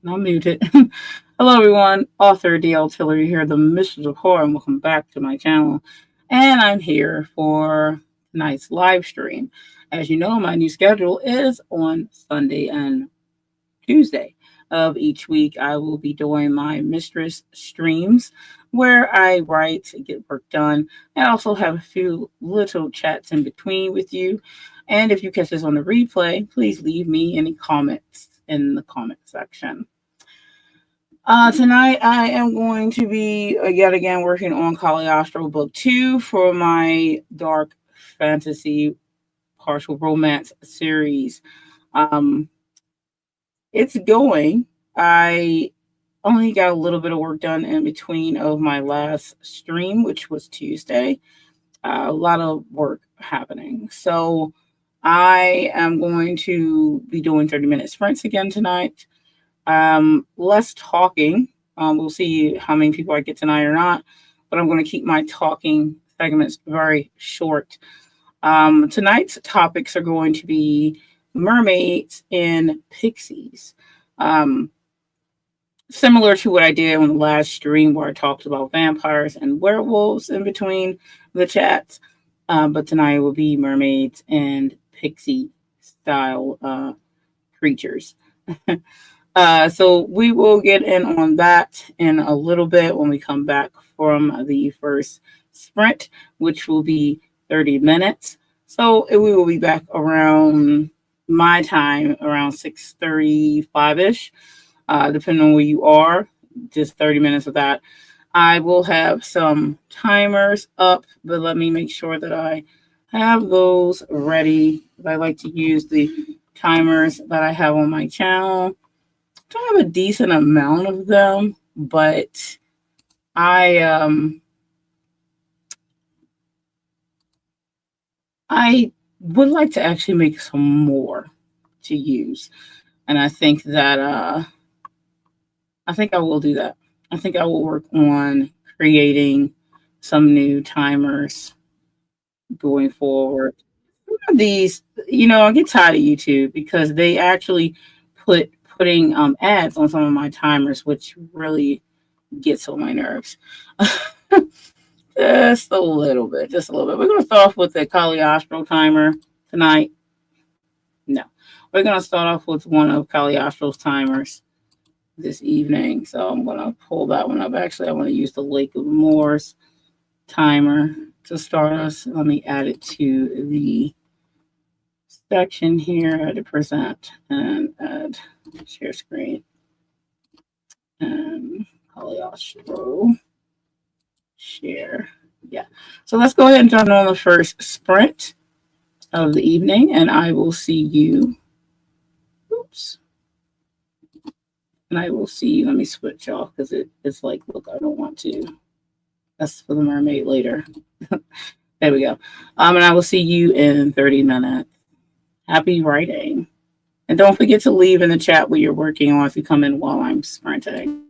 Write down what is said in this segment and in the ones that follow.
And I'm muted. Hello, everyone. Author DL Tillery here, the Mistress of Horror, and welcome back to my channel. And I'm here for tonight's live stream. As you know, my new schedule is on Sunday and Tuesday of each week. I will be doing my Mistress streams where I write, get work done, and also have a few little chats in between with you. And if you catch this on the replay, please leave me any comments in the comment section. Tonight I am going to be yet again working on Caliostro Book 2 for my dark fantasy partial romance series. Um, it's going. I only got a little bit of work done in between of my last stream, which was Tuesday. A lot of work happening. So I am going to be doing 30-minute sprints again tonight. Less talking. We'll see how many people I get tonight or not, but I'm going to keep my talking segments very short. Tonight's topics are going to be mermaids and pixies. Um, Similar to what I did on the last stream where I talked about vampires and werewolves in between the chats. But tonight will be mermaids and pixie style creatures. So we will get in on that in a little bit when we come back from the first sprint, which will be 30 minutes. So we will be back around my time, around 6:35-ish, depending on where you are, just 30 minutes of that. I will have some timers up, but let me make sure that I have those ready. I like to use the timers that I have on my channel. Don't have a decent amount of them, but I I would like to actually make some more to use, and I think I will do that. I think I will work on creating some new timers going forward. These, I get tired of YouTube because they actually putting ads on some of my timers, which really gets on my nerves. Just a little bit, just a little bit. We're going to start off with the Caliostro timer tonight. No, we're going to start off with one of Caliostro's timers this evening. So I'm going to pull that one up. Actually, I want to use the Lake of Moors timer to start us. Let me add it to the section here to present and add share screen and Caliostro share. Yeah. So let's go ahead and jump on the first sprint of the evening, and I will see you. Oops. And I will see you. Let me switch off because it's like, look, I don't want to. That's for the mermaid later. There we go. And I will see you in 30 minutes. Happy writing. And don't forget to leave in the chat what you're working on if you come in while I'm sprinting.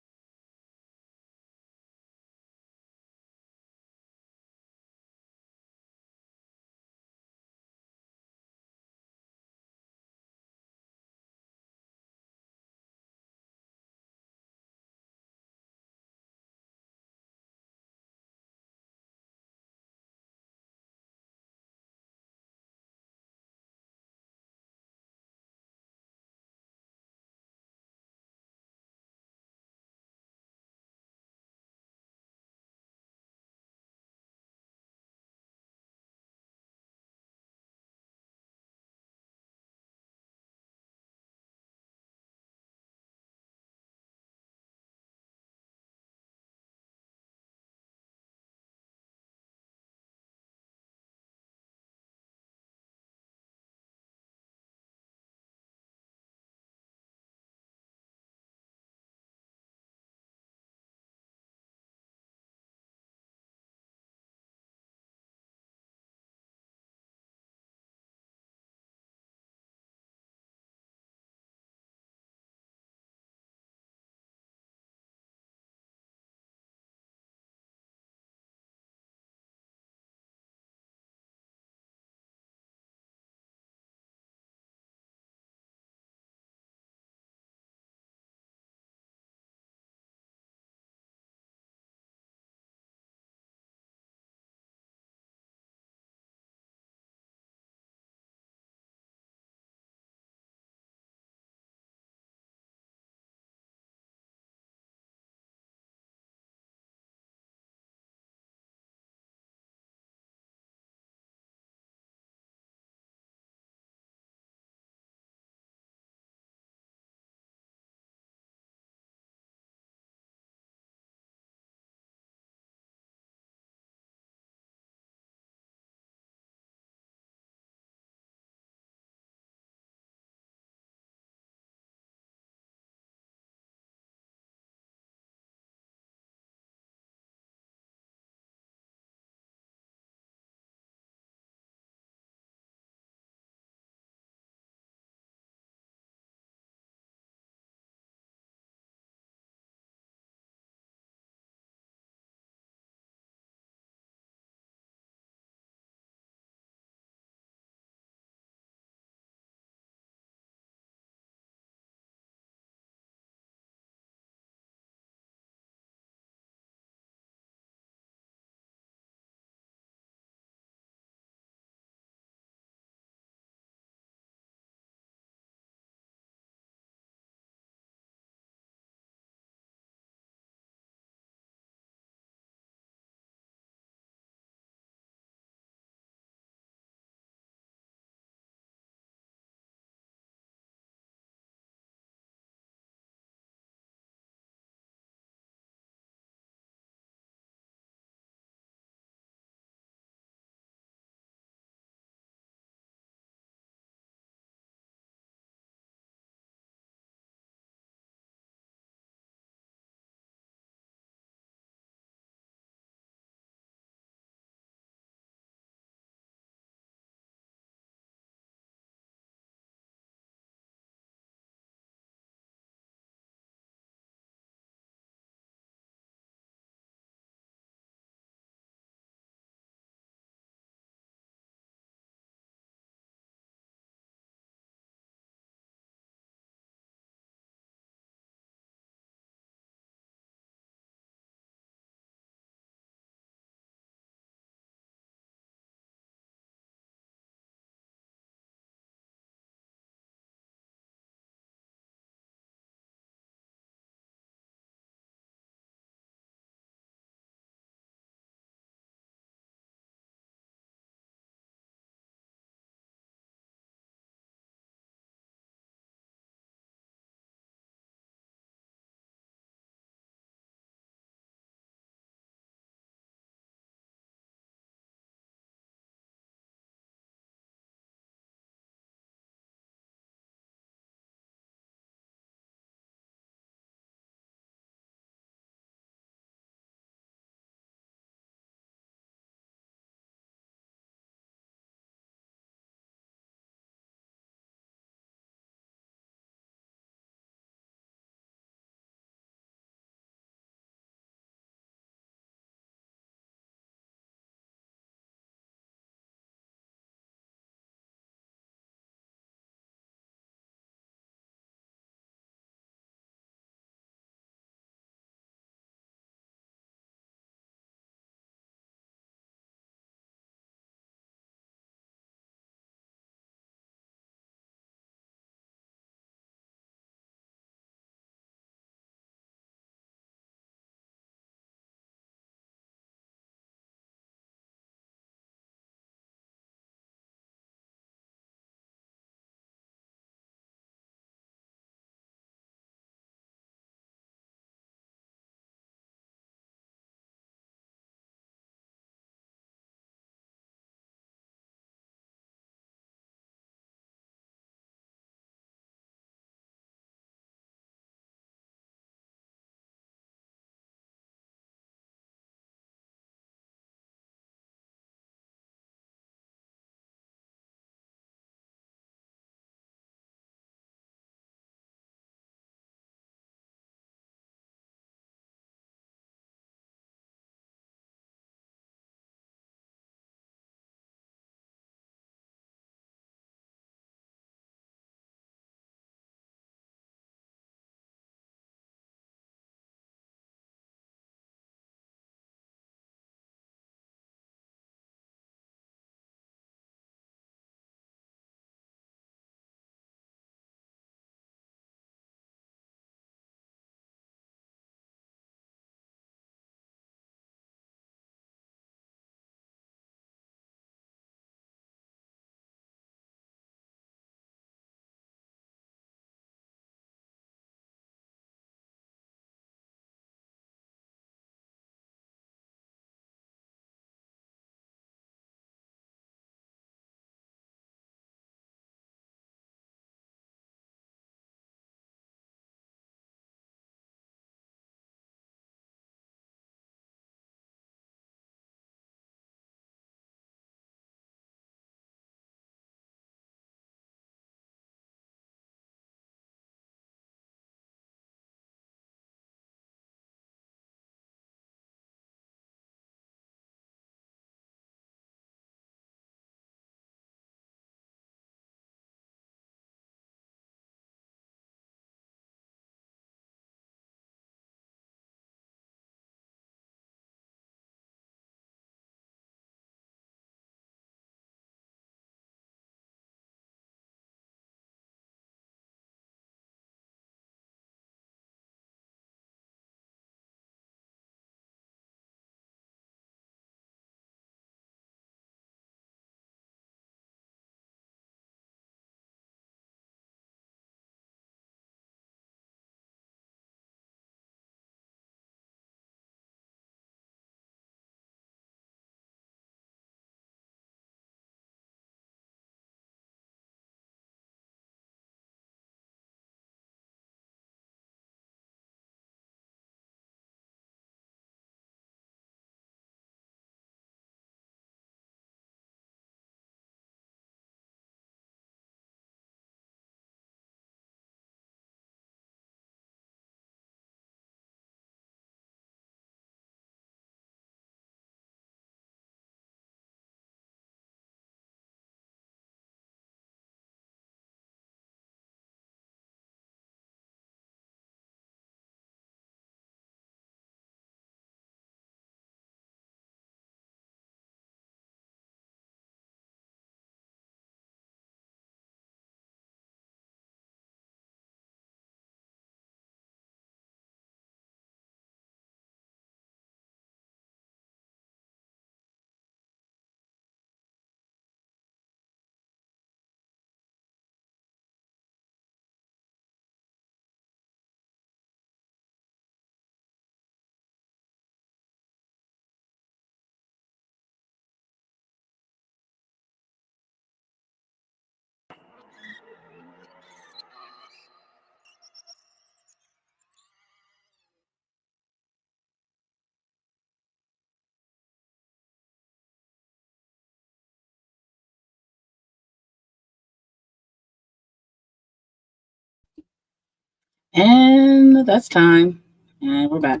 And that's time. And we're back.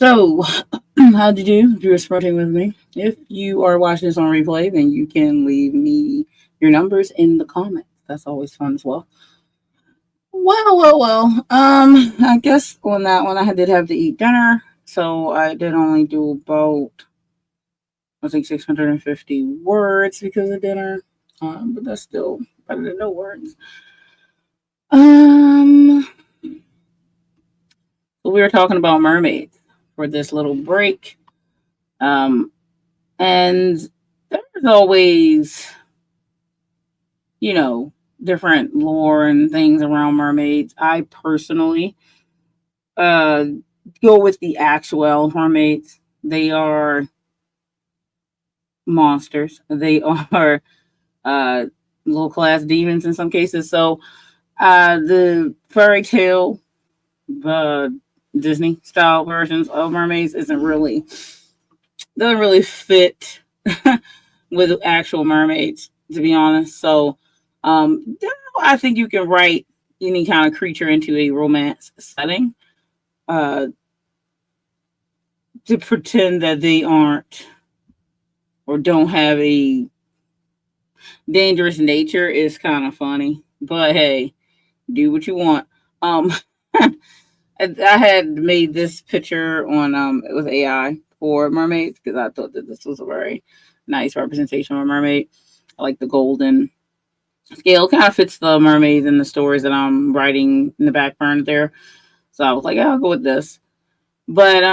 So, how'd you do if you were sporting with me? If you are watching this on replay, then you can leave me your numbers in the comments. That's always fun as well. Well. I guess on that one, I did have to eat dinner. So, I did only do about, I think, 650 words because of dinner. But that's still better than no words. Um, we were talking about mermaids for this little break. And there's always, different lore and things around mermaids. I personally uh, go with the actual mermaids. They are monsters. They are uh, low class demons in some cases. So the fairy tale, the Disney style versions of mermaids doesn't really fit with actual mermaids, to be honest. So I think you can write any kind of creature into a romance setting uh, to pretend that they aren't or don't have a dangerous nature is kind of funny. But hey, do what you want. Um, I had made this picture on with AI for mermaids because I thought that this was a very nice representation of a mermaid. I like the golden scale. Kind of fits the mermaids and the stories that I'm writing in the background there. So I was like, yeah, I'll go with this. But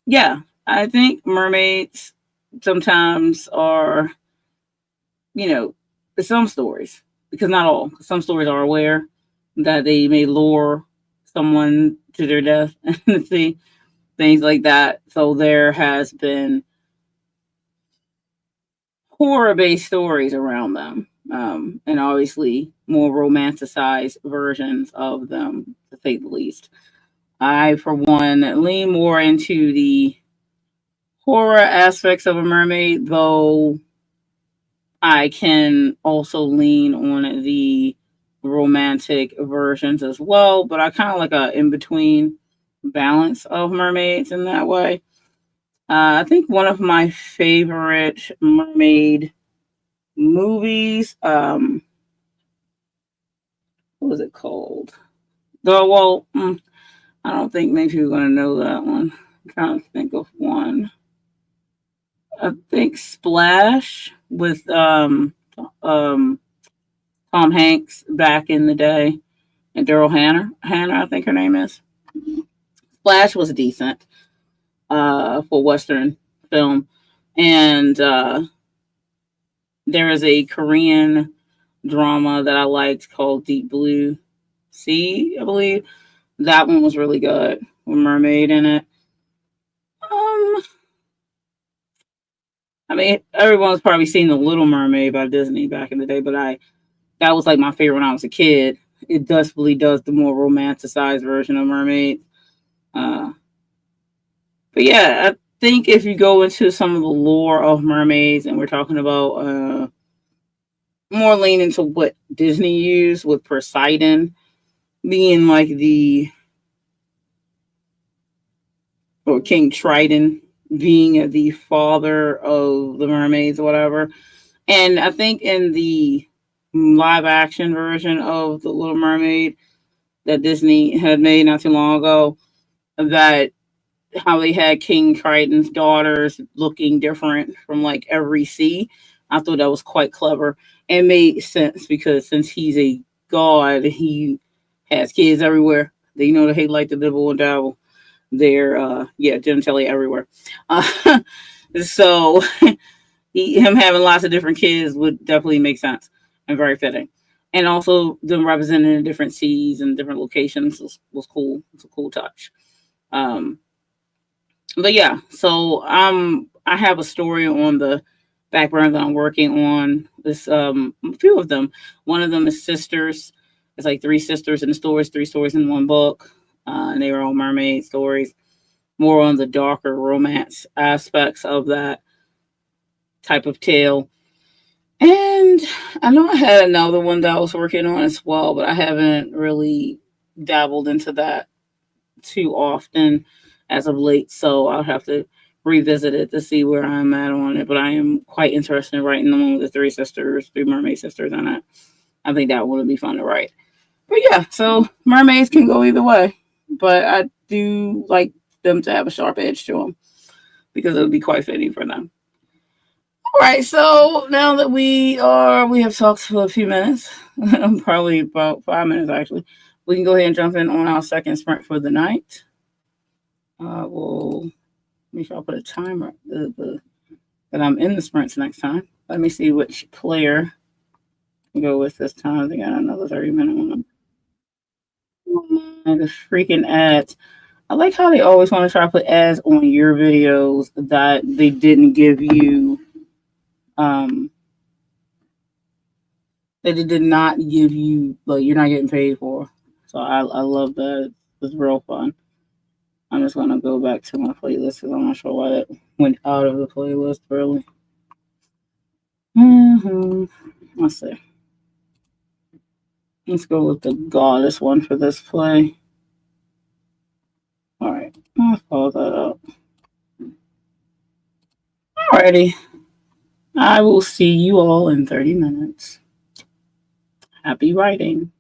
yeah, I think mermaids sometimes are, some stories, because not all. Some stories are aware that they may lure someone to their death and see things like that. So there has been horror-based stories around them, and obviously more romanticized versions of them, to say the least. I, for one, lean more into the horror aspects of a mermaid, though I can also lean on the romantic versions as well. But I kind of like a in between balance of mermaids in that way. I think one of my favorite mermaid movies, what was it called? I don't think many people are going to know that one. I'm trying to think of one. I think Splash with um, Tom Hanks back in the day, and Daryl Hannah, I think her name is. Splash was decent for Western film, and there is a Korean drama that I liked called Deep Blue Sea, I believe. That one was really good with mermaid in it. I mean, everyone's probably seen The Little Mermaid by Disney back in the day, but that was like my favorite when I was a kid. It definitely does the more romanticized version of mermaid. Uh, but yeah, I think if you go into some of the lore of mermaids, and we're talking about more lean into what Disney used with Poseidon being like or King Triton being the father of the mermaids or whatever. And I think in the live action version of The Little Mermaid that Disney had made not too long ago, that how they had King Triton's daughters looking different from like every sea. I thought that was quite clever and made sense because since he's a god, he has kids everywhere. They know that he like the dibble and dabble. They're genitalia everywhere. Uh, so him having lots of different kids would definitely make sense and very fitting. And also them representing in different seas and different locations was cool. It's a cool touch. Um, but yeah, so I have a story on the background that I'm working on. This a few of them. One of them is sisters. It's like three sisters in the stories, three stories in one book. And they were all mermaid stories, more on the darker romance aspects of that type of tale. And I know I had another one that I was working on as well, but I haven't really dabbled into that too often as of late. So I'll have to revisit it to see where I'm at on it. But I am quite interested in writing the one with the three mermaid sisters in it. I think that would be fun to write. But yeah, so mermaids can go either way. But I do like them to have a sharp edge to them because it would be quite fitting for them. All right, so now that we have talked for a few minutes, probably about 5 minutes actually, we can go ahead and jump in on our second sprint for the night. We'll make sure I put a timer that I'm in the sprints next time. Let me see which player to go with this time. I think I got another 30-minute one. And the freaking ads. I like how they always want to try to put ads on your videos that they didn't give you. Um, that it did not give you, like, you're not getting paid for. So I love that. It's real fun. I'm just gonna go back to my playlist because I'm not sure why that went out of the playlist really. Let's see. Let's go with the goddess one for this play. All right, let's pause that up. Alrighty, I will see you all in 30 minutes. Happy writing.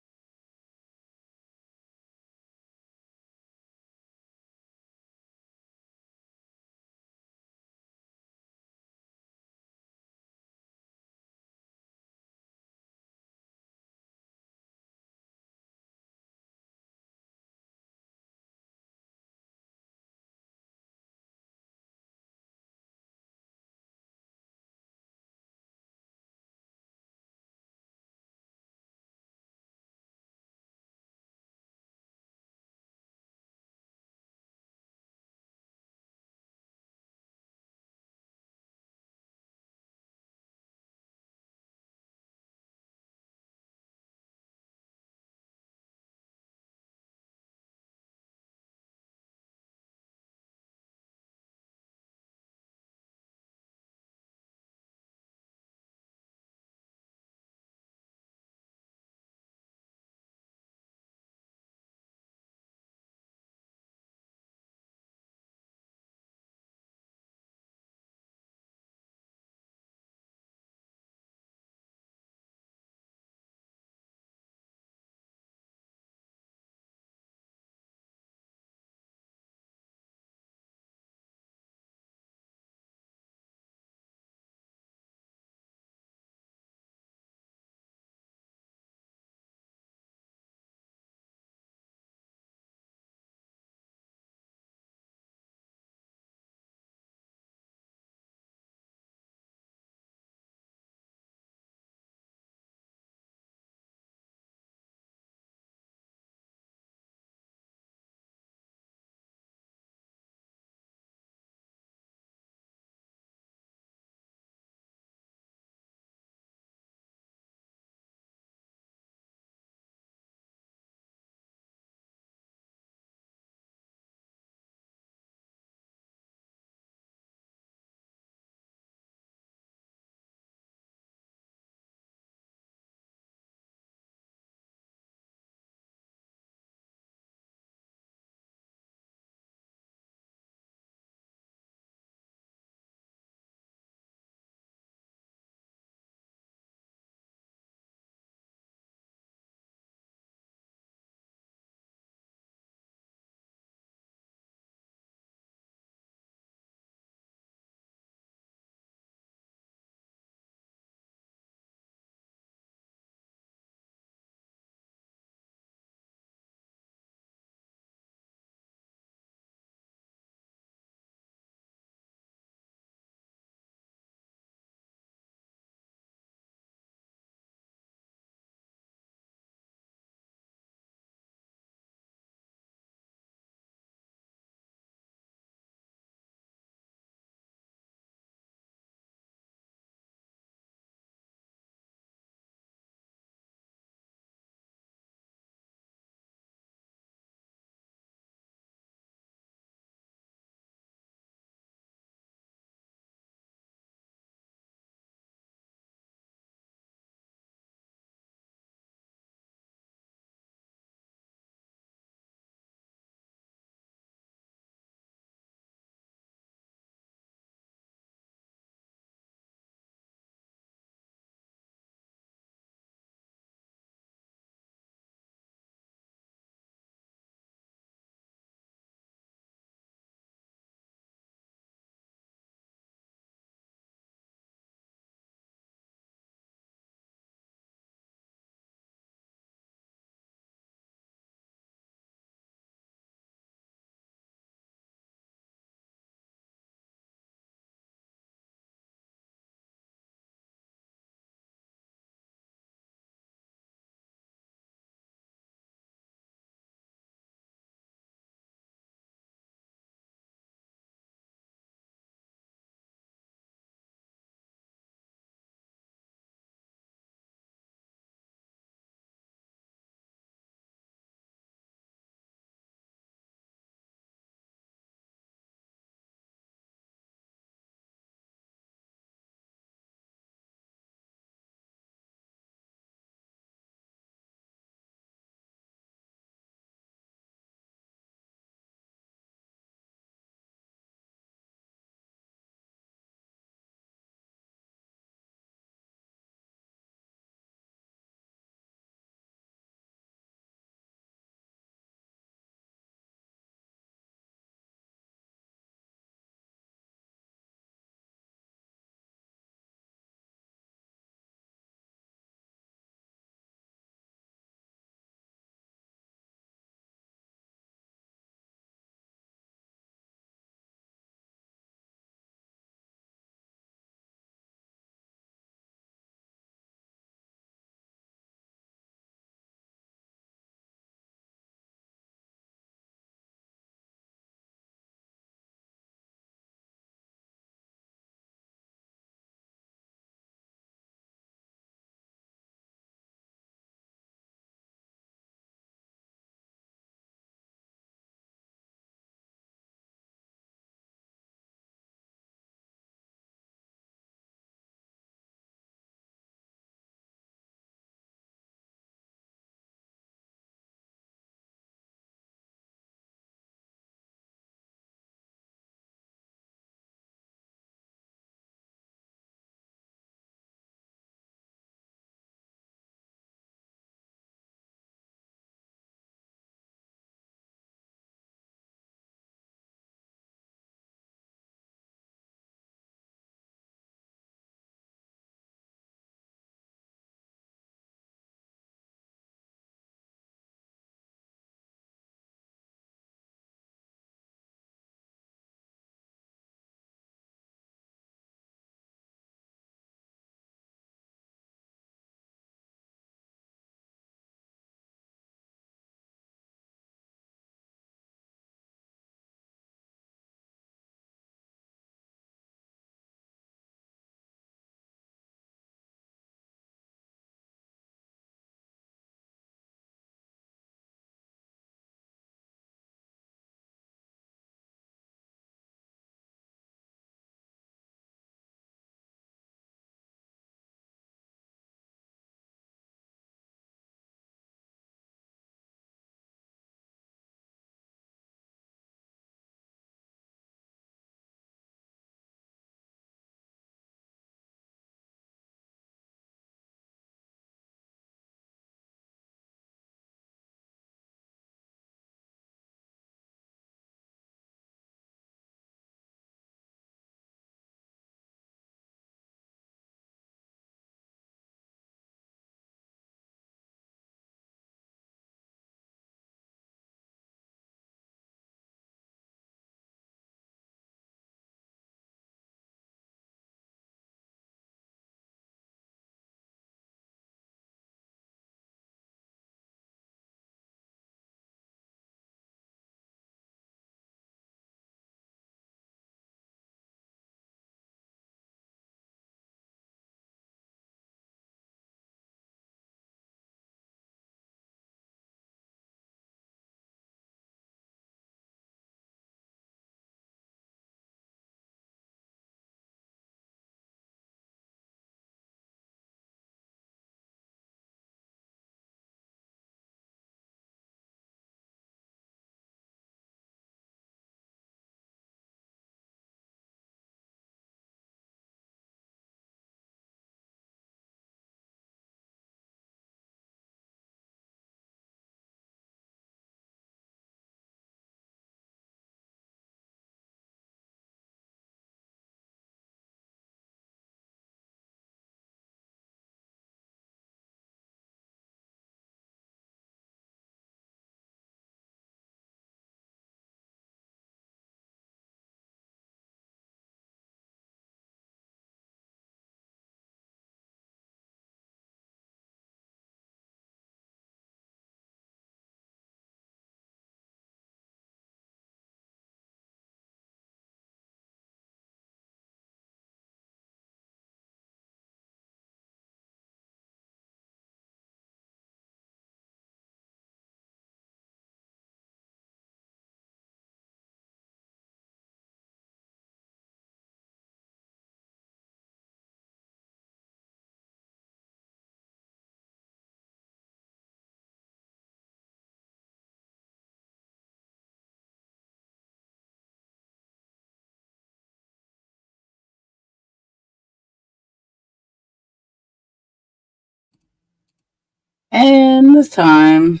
And this time,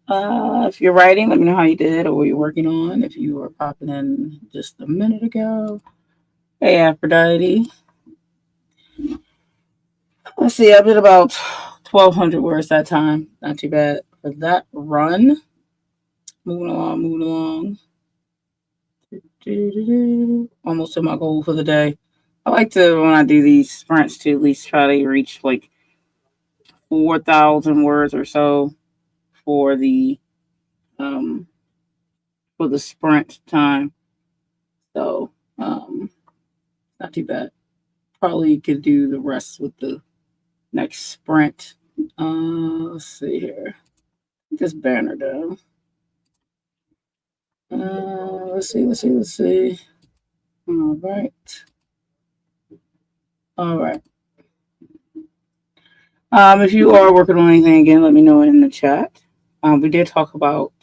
if you're writing, let me know how you did or what you're working on. If you were popping in just a minute ago. Hey, Aphrodite. Let's see, I did about 1,200 words that time. Not too bad for that run. Moving along, moving along. Almost to my goal for the day. I like to, when I do these sprints, to at least try to reach like 4,000 words or so for the um sprint time. So not too bad. Probably could do the rest with the next sprint. Let's see here. This banner down. Let's see. All right. All right. If you are working on anything again, let me know in the chat. We did talk about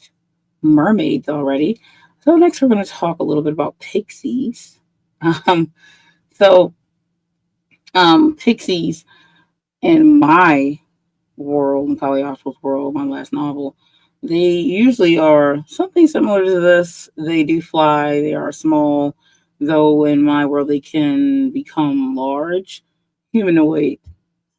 mermaids already. So next we're going to talk a little bit about pixies. Um, so pixies in my world, in Caliostro's world, my last novel, they usually are something similar to this. They do fly. They are small, though in my world they can become large, humanoid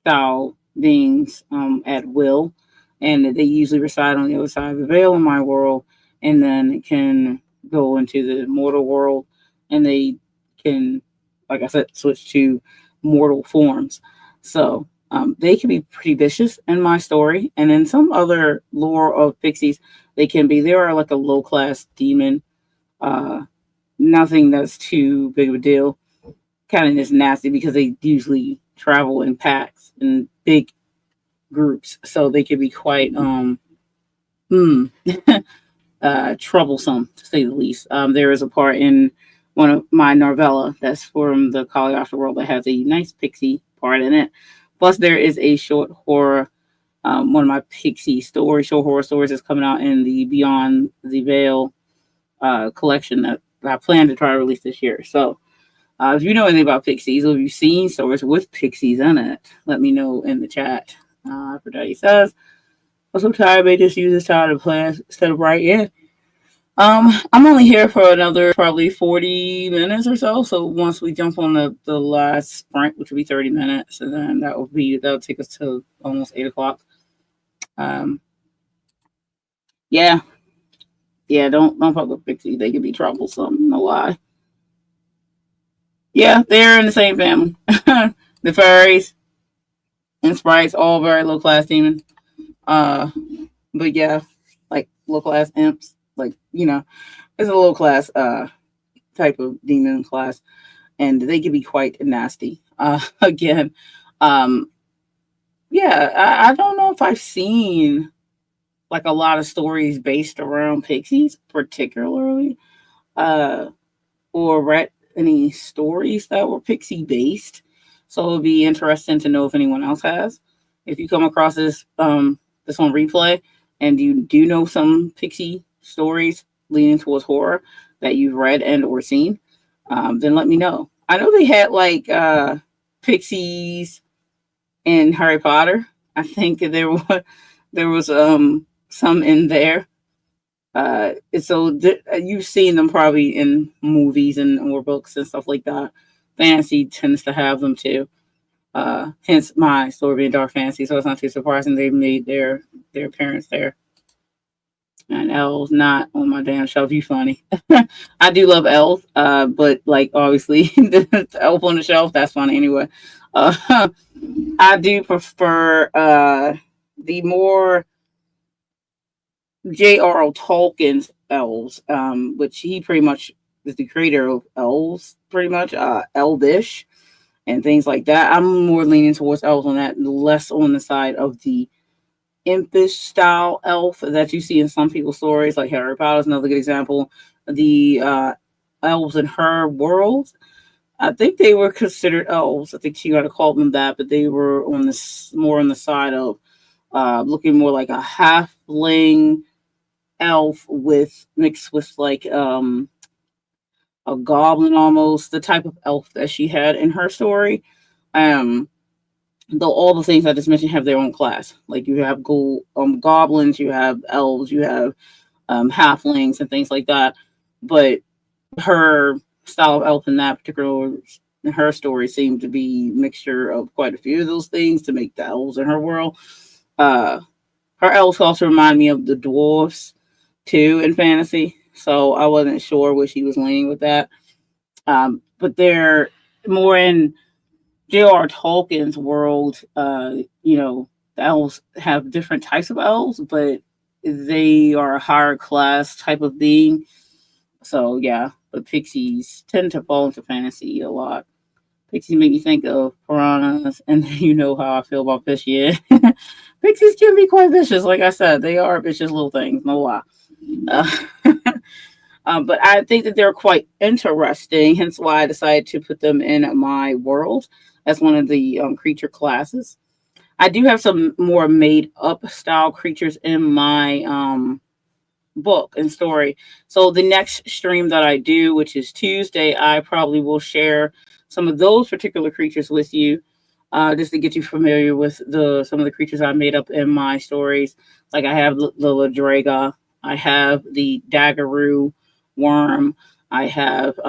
style beings at will, and they usually reside on the other side of the veil in my world, and then can go into the mortal world, and they can, like I said, switch to mortal forms. So they can be pretty vicious in my story, and in some other lore of pixies, they are like a low class demon. Uh, Nothing that's too big of a deal. Kind of just nasty because they usually travel in packs and big groups, so they can be quite hmm, troublesome to say the least. There is a part in one of my novella that's from the Caliostro world that has a nice pixie part in it. Plus, there is a short horror, one of my pixie stories, short horror stories that's coming out in the Beyond the Veil collection that I plan to try to release this year. So, if you know anything about pixies or if you've seen stories with pixies in it, let me know in the chat. Aphrodite says, I'm so tired, I just use this time to plan instead of writing. I'm only here for another probably 40 minutes or so. So once we jump on the last sprint, which will be 30 minutes, and then that'll take us to almost 8 o'clock. Yeah. Yeah, don't fuck with pixies. They can be troublesome, no lie. Yeah, they're in the same family. The fairies and sprites, all very low class demons. But yeah, like low class imps, like it's a low class type of demon class, and they can be quite nasty. Again, um, yeah, I don't know if I've seen like a lot of stories based around pixies, particularly, uh, or read any stories that were pixie based. So it would be interesting to know if anyone else has. If you come across this on replay and you do know some pixie stories leaning towards horror that you've read and or seen, then let me know. I know they had like pixies in Harry Potter. I think there was some in there. You've seen them probably in movies and or books and stuff like that. Fantasy tends to have them too. Hence my story being dark fantasy, so it's not too surprising they made their appearance there. And elves not on my damn shelf. You funny. I do love elves, but like obviously the elf on the shelf, that's funny anyway. I do prefer the more J.R.R. Tolkien's elves, which he pretty much is the creator of elves, pretty much elvish and things like that. I'm more leaning towards elves on that, less on the side of the impish style elf that you see in some people's stories, like Harry Potter is another good example. The elves in her world, I think they were considered elves. I think she got to call them that, but they were on this more on the side of looking more like a halfling elf with mixed with like a goblin almost, the type of elf that she had in her story. Um though all the things I just mentioned have their own class. Like you have goblins, you have elves, you have halflings and things like that. But her style of elf in that particular her story seemed to be a mixture of quite a few of those things to make the elves in her world. Uh, Her elves also remind me of the dwarves too in fantasy, so I wasn't sure where she was leaning with that. But they're more in J.R. Tolkien's world. The elves have different types of elves, but they are a higher class type of being. So yeah, but pixies tend to fall into fantasy a lot. Pixies make me think of piranhas, and you know how I feel about fish. Yeah, pixies can be quite vicious. Like I said, they are vicious little things. No lie. Uh, but I think that they're quite interesting. Hence why I decided to put them in my world as one of the creature classes. I do have some more made up style creatures in my book and story. So the next stream that I do, which is Tuesday, I probably will share some of those particular creatures with you, just to get you familiar with the some of the creatures I made up in my stories. Like I have the Ladraga, I have the Daggeroo worm, I have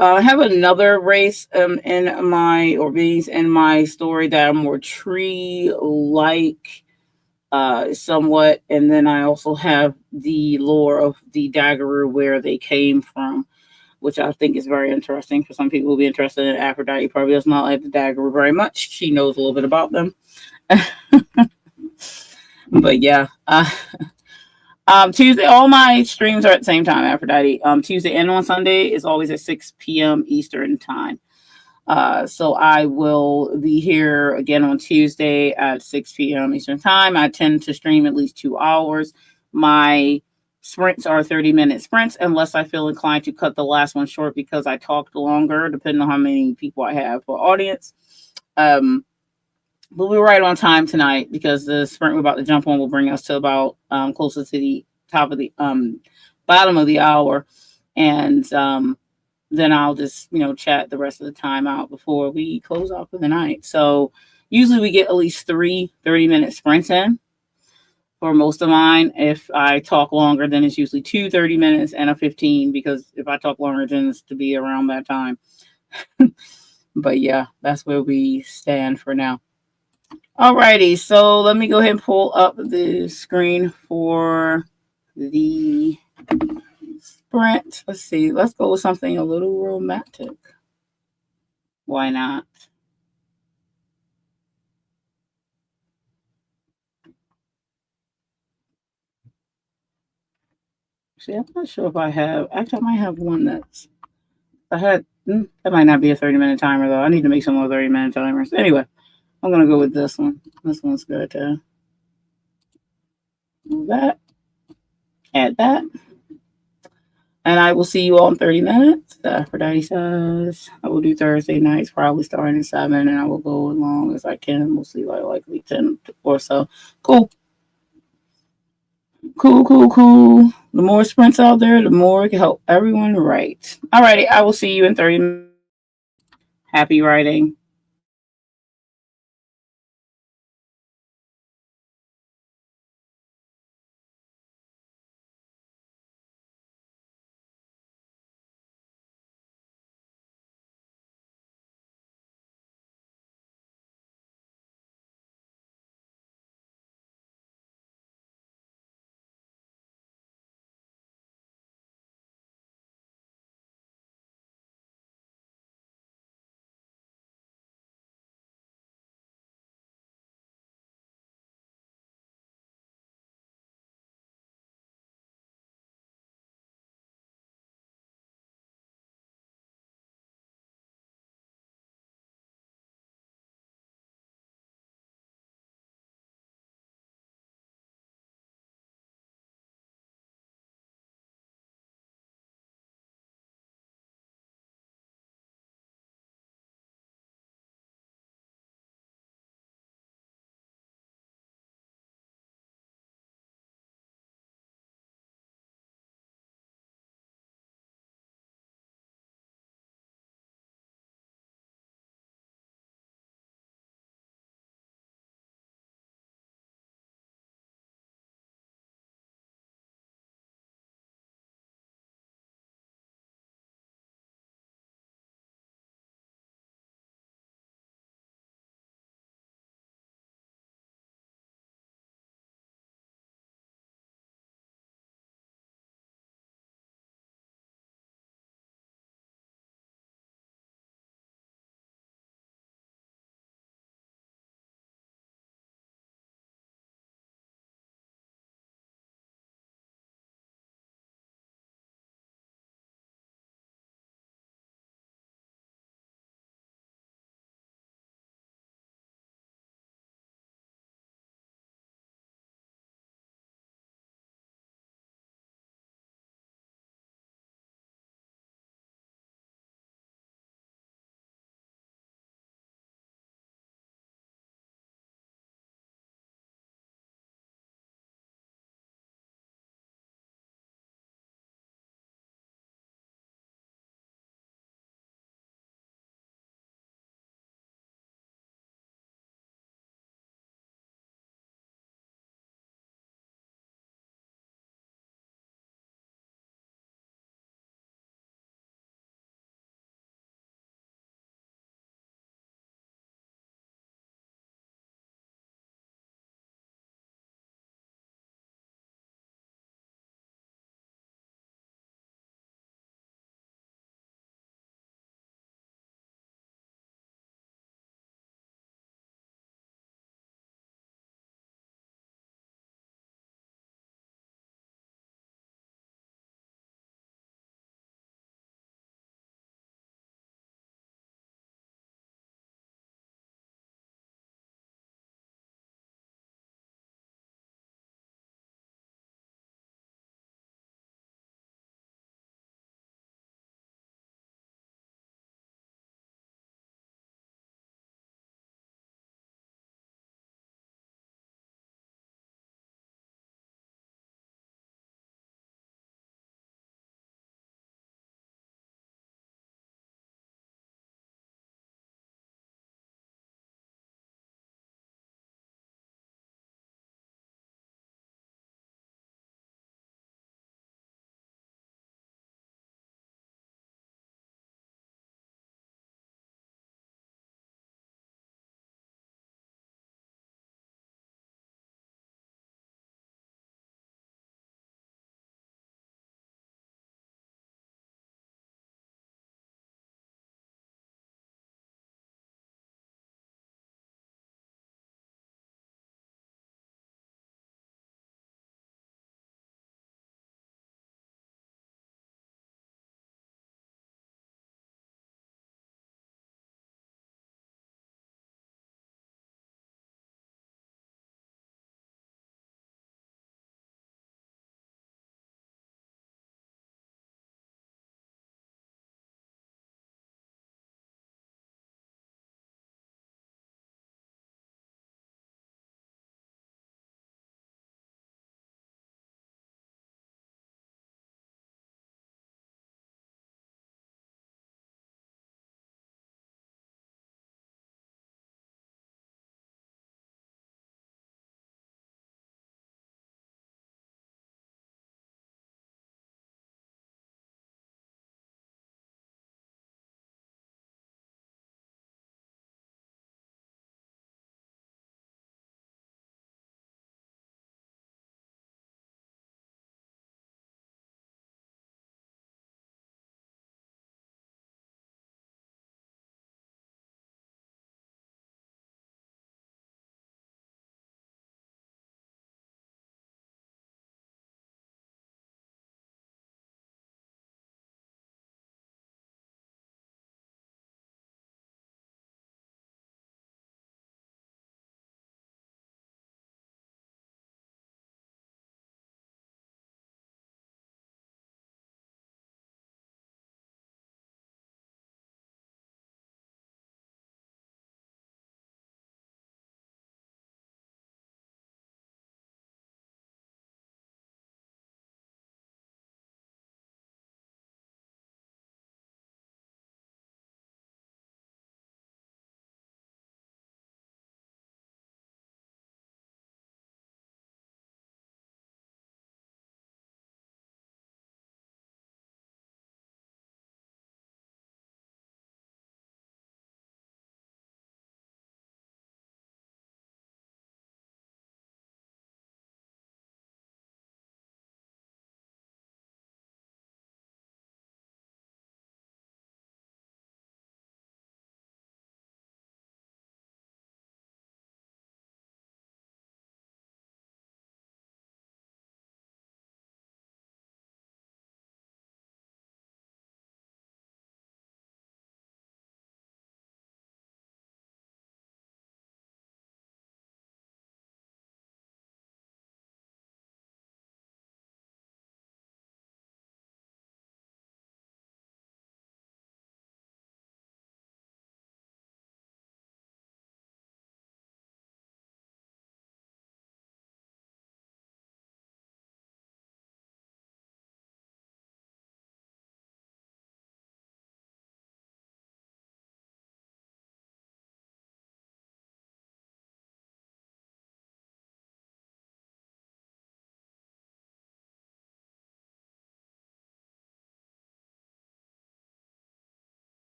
I have another race in my or beings in my story that are more tree like somewhat. And then I also have the lore of the Daggeroo, where they came from, which I think is very interesting. For some people who will be interested in Aphrodite, probably does not like the Daggeroo very much. She knows a little bit about them. But yeah, Tuesday, all my streams are at the same time, Aphrodite. Tuesday and on Sunday is always at 6 p.m. Eastern time. So I will be here again on Tuesday at 6 p.m. Eastern time. I tend to stream at least 2 hours. My sprints are 30-minute sprints, unless I feel inclined to cut the last one short because I talked longer, depending on how many people I have for audience. But we're right on time tonight because the sprint we're about to jump on will bring us to about closer to the top of the bottom of the hour. And then I'll just, chat the rest of the time out before we close out for the night. So usually we get at least 30-minute sprints in for most of mine. If I talk longer, then it's usually 2 30 minutes and a 15, because if I talk longer, then it's to be around that time. But yeah, that's where we stand for now. Alrighty, so let me go ahead and pull up the screen for the sprint. Let's see. Let's go with something a little romantic. Why not? See, I'm not sure if I have. Actually, I might have one that's. I had. That might not be a 30-minute timer, though. I need to make some more 30-minute timers. Anyway, I'm going to go with this one. This one's good. Move that. Add that. And I will see you all in 30 minutes. Aphrodite says I will do Thursday nights, probably starting at 7, and I will go as long as I can, mostly likely 10 or so. Cool. Cool. The more sprints out there, the more it can help everyone write. Alrighty, I will see you in 30 minutes. Happy writing.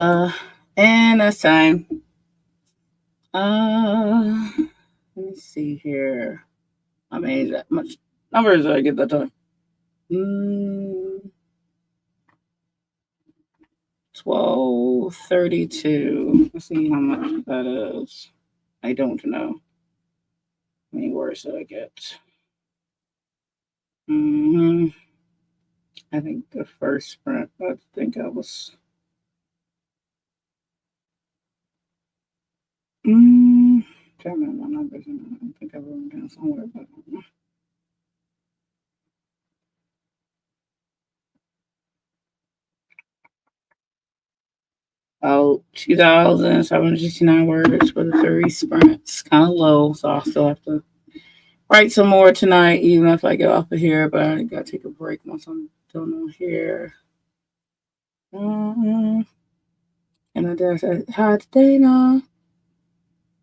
And that's time. Let me see here. I mean, that much numbers I get that time. 1232. Let's see how much that is. I don't know. How many words did I get? I think the first sprint, I think I was. Can't remember my numbers. I think I wrote them down somewhere, but. Oh, 2,769 words for the 30 sprints. Kind of low, so I'll still have to write some more tonight, even if I get off of here. But I got to take a break once I'm done on here. And I just said hi to Dana.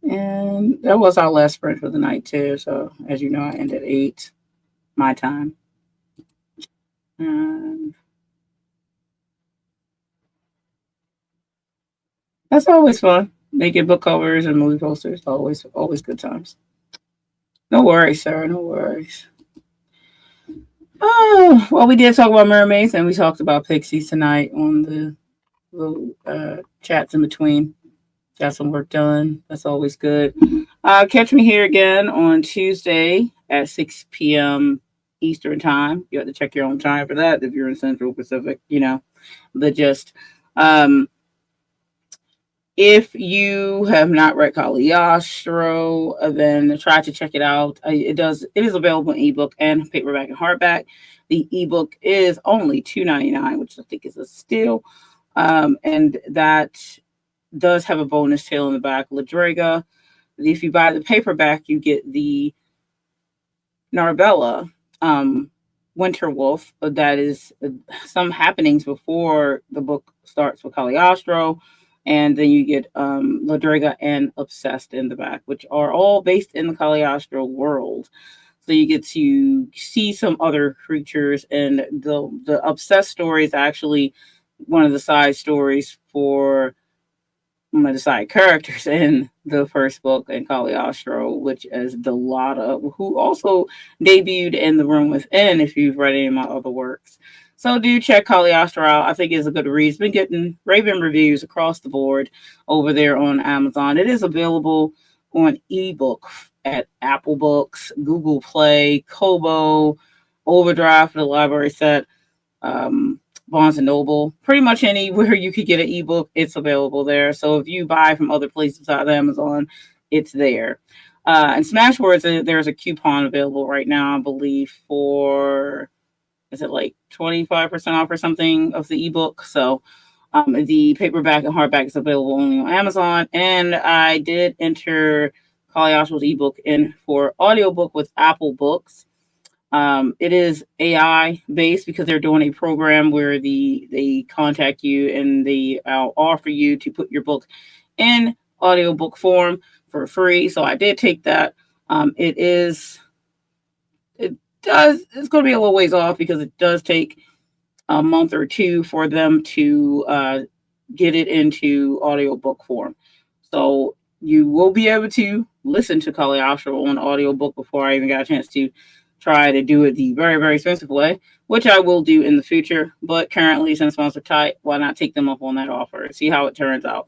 And that was our last sprint for the night, too. So, as you know, I ended at 8 my time. And that's always fun. Making book covers and movie posters. Always good times. No worries, Sarah. No worries. Oh, well, we did talk about mermaids and we talked about pixies tonight on the little chats in between. Got some work done. That's always good. Catch me here again on Tuesday at 6 p.m. Eastern time. You have to check your own time for that if you're in Central Pacific, the gist. If you have not read Caliostro, then try to check it out. It is available in ebook and paperback and hardback. The ebook is only $2.99, which I think is a steal. And that does have a bonus tale in the back, Ladrega. If you buy the paperback, you get the Narbella Winter Wolf. That is some happenings before the book starts with Caliostro. And then you get Ladrega and Obsessed in the back, which are all based in the Caliostro world. So you get to see some other creatures. And the Obsessed story is actually one of the side stories for one of the side characters in the first book in Caliostro, which is Delata, who also debuted in The Room Within, if you've read any of my other works. So do check Caliostro out. I think it's a good read. It's been getting raving reviews across the board over there on Amazon. It is available on ebook at Apple Books, Google Play, Kobo, Overdrive for the library set, Barnes and Noble, pretty much anywhere you could get an ebook, it's available there. So if you buy from other places besides Amazon, it's there. And Smashwords, there's a coupon available right now, I believe, for is it like 25% off or something of the ebook? So the paperback and hardback is available only on Amazon. And I did enter Caliostro's ebook in for audiobook with Apple Books. It is AI based because they're doing a program where they contact you and they offer you to put your book in audiobook form for free. So I did take that. It's going to be a little ways off because it does take a month or two for them to get it into audiobook form. So you will be able to listen to Caliostro on audiobook before I even got a chance to try to do it the very, very expensive way, which I will do in the future. But currently, since funds are tight, why not take them up on that offer and see how it turns out?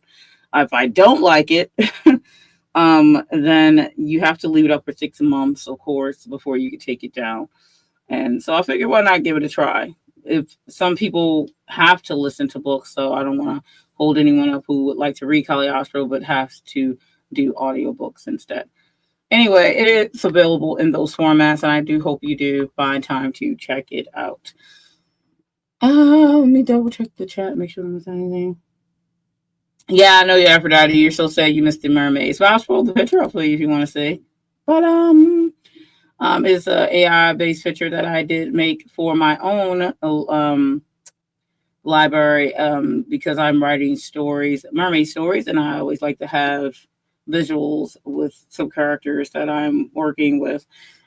If I don't like it, then you have to leave it up for 6 months, of course, before you can take it down. And so I figured, why not give it a try? If some people have to listen to books, so I don't want to hold anyone up who would like to read Caliostro but has to do audiobooks instead. Anyway, it's available in those formats, and I do hope you do find time to check it out. Let me double check the chat, make sure there was anything. Yeah, I know you're Aphrodite. You're so sad you missed the mermaids. But I'll scroll the picture up for you if you want to see. But it's a AI based picture that I did make for my own library because I'm writing stories, mermaid stories, and I always like to have visuals with some characters that I'm working with.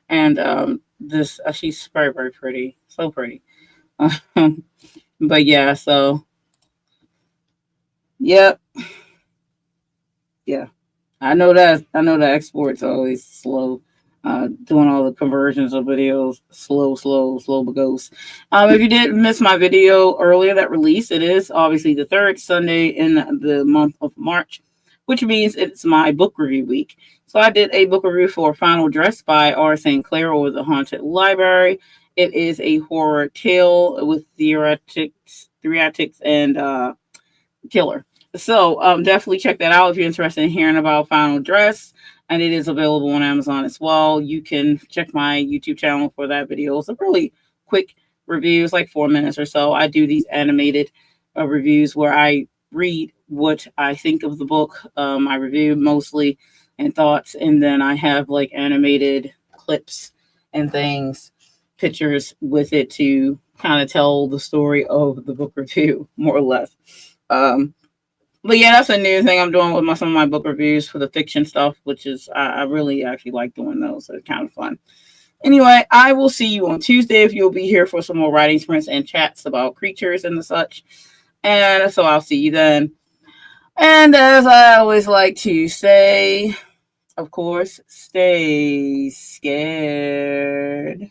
And this she's very, very pretty, so pretty. But yeah, so Yep. Yeah. I know that. I know that export's always slow. Doing all the conversions of videos, slow but goes. If you did miss my video earlier that released, it is obviously the third Sunday in the month of March, which means it's my book review week. So I did a book review for Final Dress by R. St. Clair or The Haunted Library. It is a horror tale with theatrics and killer. So definitely check that out if you're interested in hearing about Final Dress. And it is available on Amazon as well. You can check my YouTube channel for that video. It's a really quick review. It's like 4 minutes or so. I do these animated reviews where I read what I think of the book. I review mostly and thoughts. And then I have like animated clips and things, pictures with it to kind of tell the story of the book review, more or less. But yeah, that's a new thing I'm doing with some of my book reviews for the fiction stuff, which is I really actually like doing those. So it's kind of fun. Anyway, I will see you on Tuesday if you'll be here for some more writing sprints and chats about creatures and the such. And so I'll see you then. And as I always like to say, of course, stay scared.